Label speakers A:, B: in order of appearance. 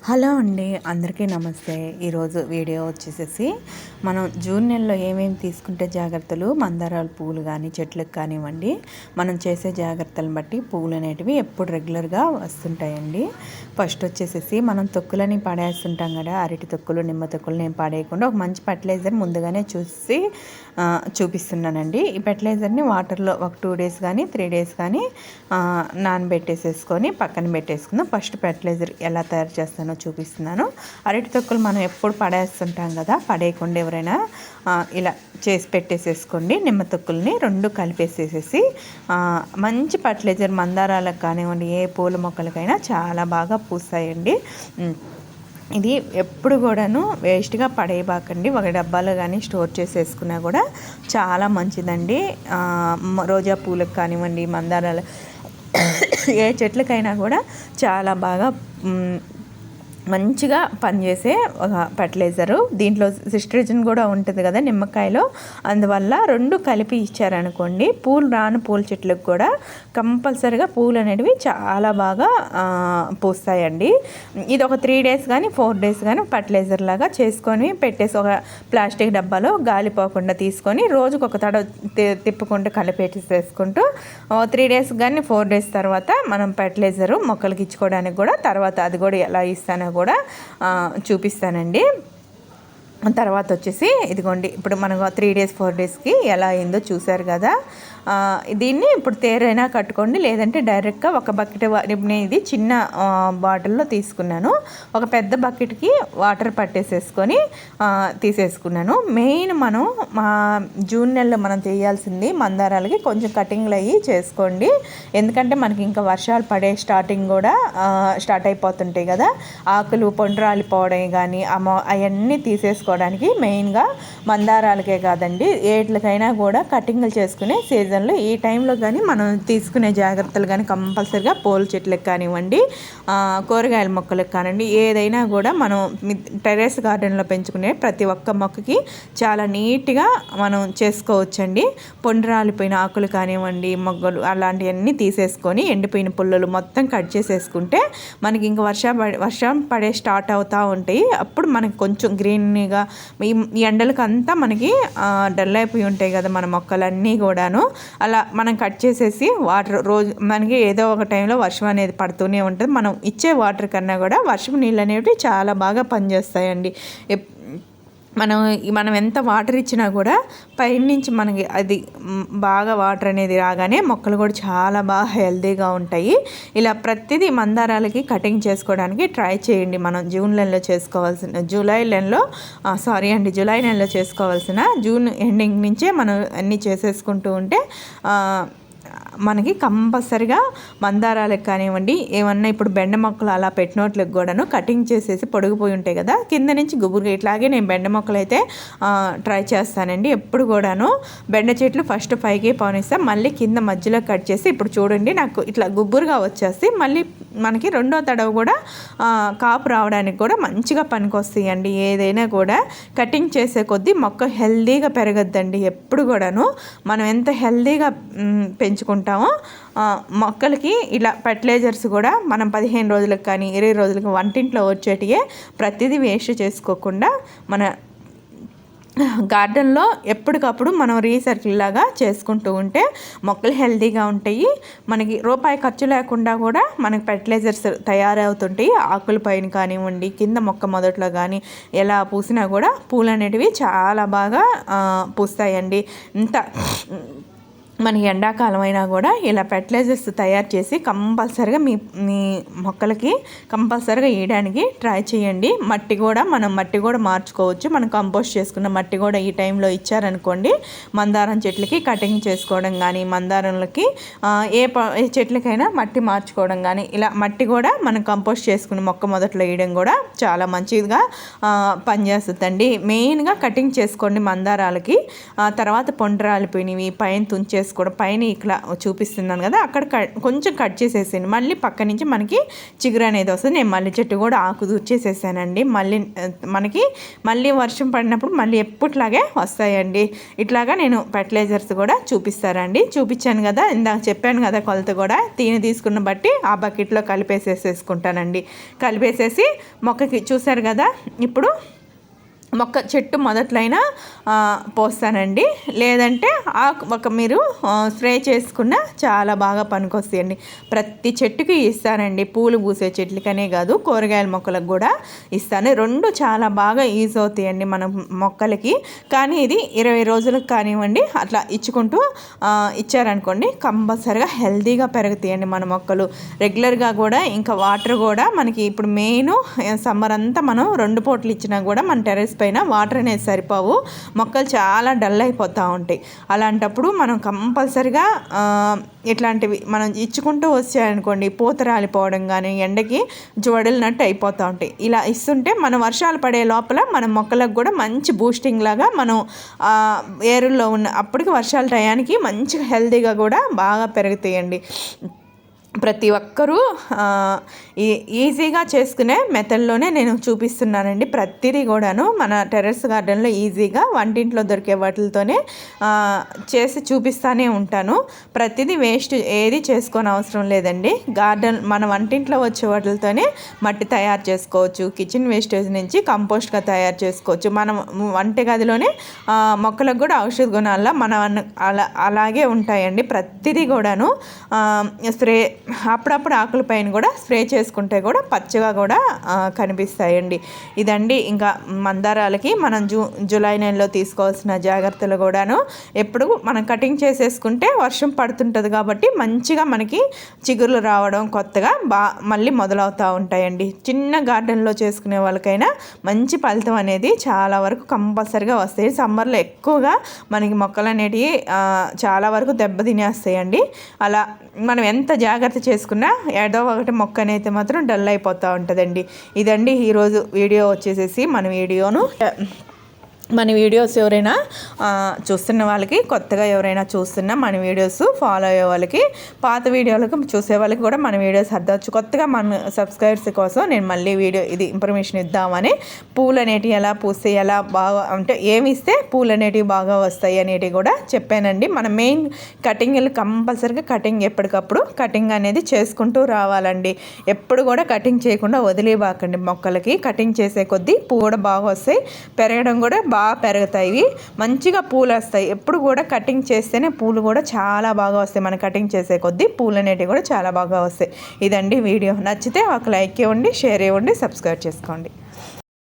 A: Hello అండి, అందరికీ నమస్తే. ఈరోజు వీడియో వచ్చేసేసి మనం జూన్ నెలలో ఏమేమి తీసుకుంటే జాగ్రత్తలు మందారాల పువ్వులు కానీ చెట్లకు కానివ్వండి, మనం చేసే జాగ్రత్తలను బట్టి పువ్వులు అనేటివి ఎప్పుడు రెగ్యులర్గా వస్తుంటాయండి. ఫస్ట్ వచ్చేసేసి మనం తొక్కులని పడేస్తుంటాం కదా, అరటి తొక్కులు నిమ్మ తొక్కులు నేను పడేయకుండా ఒక మంచి ఫర్టిలైజర్ ముందుగానే చూపిస్తున్నానండి. ఈ ఫర్టిలైజర్ని వాటర్లో ఒక 2 days కానీ 3 days కానీ నానబెట్టేసేసుకొని పక్కన పెట్టేసుకుందాం. ఫస్ట్ ఫర్టిలైజర్ ఎలా తయారు చేస్తానో చూపిస్తున్నాను. అరటి తొక్కులు మనం ఎప్పుడు పడేస్తుంటాం కదా, పడేయకుండా ఎవరైనా ఇలా చేసి పెట్టేసేసుకోండి. నిమ్మ తొక్కుల్ని 2 కలిపేసేసి మంచి ఫర్టిలైజర్ మందారాలకు కానివ్వండి, ఏ పూల మొక్కలకైనా చాలా బాగా పూస్తాయండి. ఇది ఎప్పుడు కూడాను వేస్ట్గా పడేయబాకండి. ఒక డబ్బాలో కానీ స్టోర్ చేసేసుకున్నా కూడా చాలా మంచిదండి. రోజా పూలకు కానివ్వండి, మందారాలు ఏ చెట్లకైనా కూడా చాలా బాగా మంచిగా పనిచేసే ఒక ఫర్టిలైజరు. దీంట్లో సిస్ట్రిజన్ కూడా ఉంటుంది కదా నిమ్మకాయలో, అందువల్ల 2 కలిపి ఇచ్చారనుకోండి రాను పూల చెట్లకు కూడా కంపల్సరిగా పూలు అనేటివి చాలా బాగా పూస్తాయండి. ఇది ఒక 3 days కానీ 4 days కానీ ఫర్టిలైజర్ లాగా చేసుకొని పెట్టేసి ఒక ప్లాస్టిక్ డబ్బాలో గాలిపోకుండా తీసుకొని రోజుకు ఒక తడ తిప్పుకుంటూ కలిపేసేసుకుంటూ 3 days కానీ 4 days తర్వాత మనం ఫర్టిలైజరు మొక్కలకి ఇచ్చుకోవడానికి కూడా తర్వాత అది కూడా ఎలా ఇస్తానో కూడా చూపిస్తానండి. తర్వాత వచ్చేసి ఇదిగోండి, ఇప్పుడు మనకు 3 days 4 daysకి ఎలా అయిందో చూసారు కదా. దీన్ని ఇప్పుడు తేరైనా కట్టుకోండి, లేదంటే డైరెక్ట్గా ఒక బకెట్ ఇది చిన్న బాటిల్లో తీసుకున్నాను. ఒక పెద్ద బకెట్కి వాటర్ పట్టేసేసుకొని తీసేసుకున్నాను. మెయిన్ మనం జూన్ నెలలో మనం చేయాల్సింది మందారాలకి కొంచెం కటింగ్లు అయ్యి చేసుకోండి. ఎందుకంటే మనకి ఇంకా వర్షాలు పడే స్టార్ట్ అయిపోతుంటాయి కదా, ఆకులు పొండ్రాలిపోవడం కానీ అవన్నీ తీసేసుకోవడానికి మెయిన్గా మందారాలకే కాదండి, ఏట్లకైనా కూడా కటింగ్లు చేసుకునే సీజన్లో ఈ టైంలో కానీ మనం తీసుకునే జాగ్రత్తలు కానీ కంపల్సరిగా పూల చెట్లకు కానివ్వండి, కూరగాయల మొక్కలకు కానివ్వండి, ఏదైనా కూడా మనం టెర్రస్ గార్డెన్లో పెంచుకునే ప్రతి ఒక్క మొక్కకి చాలా నీట్గా మనం చేసుకోవచ్చండి. పొండ్రాలిపోయిన ఆకులు కానివ్వండి, మొగ్గలు అలాంటివన్నీ తీసేసుకొని ఎండిపోయిన పుల్లలు మొత్తం కట్ చేసేసుకుంటే మనకి ఇంకా వర్షం పడే స్టార్ట్ అవుతూ ఉంటాయి. అప్పుడు మనకి కొంచెం గ్రీన్గా ఈ ఎండలకు అంతా మనకి డల్ అయిపోయి ఉంటాయి కదా మన మొక్కలన్నీ కూడాను. అలా మనం కట్ చేసేసి వాటర్ రోజు మనకి ఏదో ఒక టైంలో వర్షం అనేది పడుతూనే ఉంటుంది. మనం ఇచ్చే వాటర్ కన్నా కూడా వర్షం నీళ్ళు అనేవి చాలా బాగా పనిచేస్తాయండి. మనం ఎంత వాటర్ ఇచ్చినా కూడా పైనుంచి మనకి అది బాగా వాటర్ అనేది రాగానే మొక్కలు కూడా చాలా బాగా హెల్తీగా ఉంటాయి. ఇలా ప్రతిదీ మందారాలకి కటింగ్ చేసుకోవడానికి ట్రై చేయండి. మనం జూలై నెలలో చేసుకోవాల్సిన జూన్ ఎండింగ్ నుంచే మనం అన్నీ చేసేసుకుంటూ ఉంటే మనకి కంపల్సరిగా మందారాలకు కానివ్వండి, ఏమన్నా ఇప్పుడు బెండ మొక్కలు అలా పెట్టినట్లకు కూడాను కటింగ్ చేసేసి పొడిగిపోయి ఉంటాయి కదా, కింద నుంచి గుబురుగా ఇట్లాగే నేను బెండ మొక్కలు అయితే ట్రై చేస్తానండి. ఎప్పుడు కూడాను బెండ చెట్లు ఫస్ట్ పైకి పవనిస్తాం, మళ్ళీ కింద మధ్యలో కట్ చేసి ఇప్పుడు చూడండి నాకు ఇట్లా గుబురుగా వచ్చేసి మళ్ళీ మనకి 2వ తడవ కూడా కాపు రావడానికి కూడా మంచిగా పనికొస్తాయండి. ఏదైనా కూడా కటింగ్ చేసే కొద్దీ మొక్క హెల్తీగా పెరగద్దండి. ఎప్పుడు కూడాను మనం ఎంత హెల్తీగా పెంచుకుంటామో మొక్కలకి ఇలా ఫర్టిలైజర్స్ కూడా మనం 15 రోజులకు కానీ 20 రోజులకు వంటింట్లో వచ్చేటివే ప్రతిదీ వేస్ట్ చేసుకోకుండా మన గార్డెన్లో ఎప్పటికప్పుడు మనం రీసర్కిల్ లాగా చేసుకుంటూ ఉంటే మొక్కలు హెల్తీగా ఉంటాయి. మనకి రూపాయి ఖర్చు లేకుండా కూడా మనకి ఫర్టిలైజర్స్ తయారవుతుంటాయి. ఆకుల పైన కానివ్వండి, కింద మొక్క మొదట్లో కానీ ఎలా పూసినా కూడా పూలు అనేటివి చాలా బాగా పూస్తాయండి. ఇంత మనకి ఎండాకాలం అయినా కూడా ఇలా ఫర్టిలైజర్స్ తయారు చేసి కంపల్సరిగా మీ మొక్కలకి కంపల్సరిగా వేయడానికి ట్రై చేయండి. మట్టి కూడా మార్చుకోవచ్చు. మనం కంపోస్ట్ చేసుకున్న మట్టి కూడా ఈ టైంలో ఇచ్చారనుకోండి, మందారం చెట్లకి కటింగ్ చేసుకోవడం కానీ, మందారంలకి ఏ చెట్లకైనా మట్టి మార్చుకోవడం కానీ, ఇలా మట్టి కూడా మనం కంపోస్ట్ చేసుకుని మొక్క మొదట్లో వేయడం కూడా చాలా మంచిగా పనిచేస్తుందండి. మెయిన్గా కటింగ్ చేసుకోండి మందారాలకి. తర్వాత పొండ్రాలిపోయినవి పైన తుంచేసి చేసుకోవడం. పైన ఇట్లా చూపిస్తున్నాను కదా, అక్కడ కొంచెం కట్ చేసేసాను. మళ్ళీ పక్క నుంచి మనకి చిగురు అనేది వస్తుంది. నేను మల్లె చెట్టు కూడా ఆకు దూర్చేసేసానండి. మళ్ళీ వర్షం పడినప్పుడు మళ్ళీ ఎప్పట్లాగే వస్తాయండి. ఇట్లాగా నేను ఫెర్టిలైజర్స్ కూడా చూపించాను కదా, ఇందాక చెప్పాను కదా కొలత కూడా. తీసుకున్న బట్టి ఆ బకెట్లో కలిపేసేసుకుంటానండి. కలిపేసేసి మొక్కకి చూసారు కదా, ఇప్పుడు మొక్క చెట్టు మొదట్లైనా పోస్తానండి, లేదంటే మీరు స్ప్రే చేసుకున్న చాలా బాగా పనికొస్తాయండి. ప్రతి చెట్టుకి ఇస్తానండి, పూలు పూసే చెట్లకనే కాదు కూరగాయల మొక్కలకు కూడా ఇస్తాను. రెండు చాలా బాగా యూజ్ అవుతాయండి మన మొక్కలకి. కానీ ఇది 20 రోజులకు కానివ్వండి అట్లా ఇచ్చారనుకోండి కంపల్సరిగా హెల్తీగా పెరుగుతాయండి మన మొక్కలు. రెగ్యులర్గా కూడా ఇంకా వాటర్ కూడా మనకి ఇప్పుడు మెయిన్ సమ్మర్ అంతా మనం 2 పూటలు ఇచ్చినా కూడా మన టెర్రస్ పైన వాటర్ అనేది సరిపోవు, మొక్కలు చాలా డల్ అయిపోతూ ఉంటాయి. అలాంటప్పుడు మనం కంపల్సరిగా ఇట్లాంటివి మనం ఇచ్చుకుంటూ వచ్చాయనుకోండి పూత రాలిపోవడం కానీ ఎండకి జోడలినట్టు అయిపోతూ ఉంటాయి. ఇలా ఇస్తుంటే మన వర్షాలు పడే లోపల మన మొక్కలకు కూడా మంచి బూస్టింగ్ లాగా మనం ఏరుల్లో అప్పటికి వర్షాల టయానికి మంచిగా హెల్తీగా కూడా బాగా పెరుగుతాయండి. ప్రతి ఒక్కరూ ఈజీగా చేసుకునే మెథడ్లోనే నేను చూపిస్తున్నానండి. ప్రతిదీ కూడాను మన టెర్రస్ గార్డెన్లో ఈజీగా వంటింట్లో దొరికే వాటితోనే చేసి చూపిస్తూనే ఉంటాను. ప్రతిదీ వేస్ట్ ఏది చేసుకొని అవసరం లేదండి. మన వంటింట్లో వచ్చే వాటితోనే మట్టి తయారు చేసుకోవచ్చు, కిచెన్ వేస్టేజ్ నుంచి కంపోస్ట్గా తయారు చేసుకోవచ్చు. మనం వంటగదిలోనే మొక్కలకు కూడా ఔషధ గుణాల్లో అలాగే ఉంటాయండి. ప్రతిదీ కూడాను స్ప్రే అప్పుడప్పుడు ఆకుల పైన కూడా స్ప్రే చేసుకుంటే కూడా పచ్చగా కూడా కనిపిస్తాయండి. ఇదండి ఇంకా మందారాలకి మనం జూలై నెలలో తీసుకోవాల్సిన జాగ్రత్తలు కూడాను. ఎప్పుడు మనం కటింగ్ చేసేసుకుంటే వర్షం పడుతుంటుంది కాబట్టి మంచిగా మనకి చిగుర్లు రావడం కొత్తగా మళ్ళీ మొదలవుతూ ఉంటాయండి. చిన్న గార్డెన్లో చేసుకునే వాళ్ళకైనా మంచి ఫలితం అనేది చాలా వరకు కంపల్సరిగా వస్తాయి. సమ్మర్లో ఎక్కువగా మనకి మొక్కలు అనేటివి చాలా వరకు దెబ్బతినేస్తాయండి. అలా మనం ఎంత జాగ్రత్త చేసుకున్నా ఏదో ఒకటి మొక్క అనేది మాత్రం డల్ అయిపోతూ ఉంటుందండి. ఇదండి ఈరోజు వీడియో వచ్చేసేసి మన వీడియోస్ ఎవరైనా చూస్తున్న వాళ్ళకి, కొత్తగా ఎవరైనా చూస్తున్నా మన వీడియోస్ ఫాలో అయ్యే వాళ్ళకి, పాత వీడియోలకు చూసే వాళ్ళకి కూడా మన వీడియోస్ అర్థవచ్చు. కొత్తగా మన సబ్స్క్రైబర్స్ కోసం నేను మళ్ళీ ఇది ఇన్ఫర్మేషన్ ఇద్దామని, పూలు అనేటివి ఎలా పూస్తే ఎలా బాగా అంటే ఏమి ఇస్తే పూలు అనేటివి బాగా వస్తాయి అనేటివి కూడా చెప్పానండి. మన మెయిన్ కటింగ్లు కంపల్సరీగా ఎప్పటికప్పుడు కటింగ్ అనేది చేసుకుంటూ రావాలండి. ఎప్పుడు కూడా కటింగ్ చేయకుండా వదిలేబాకండి. మొక్కలకి కటింగ్ చేసే కొద్దీ పువ్వు కూడా బాగా వస్తాయి, పెరగడం కూడా బాగా పెరుగుతాయి, మంచిగా పూలు వస్తాయి. ఎప్పుడు కూడా కటింగ్ చేస్తేనే పూలు కూడా చాలా బాగా వస్తాయి. మనం కటింగ్ చేసే కొద్దీ పూలు అనేటివి కూడా చాలా బాగా వస్తాయి. ఇదండి వీడియో. నచ్చితే ఒక లైక్ ఇవ్వండి, షేర్ ఇవ్వండి, సబ్స్క్రైబ్ చేసుకోండి.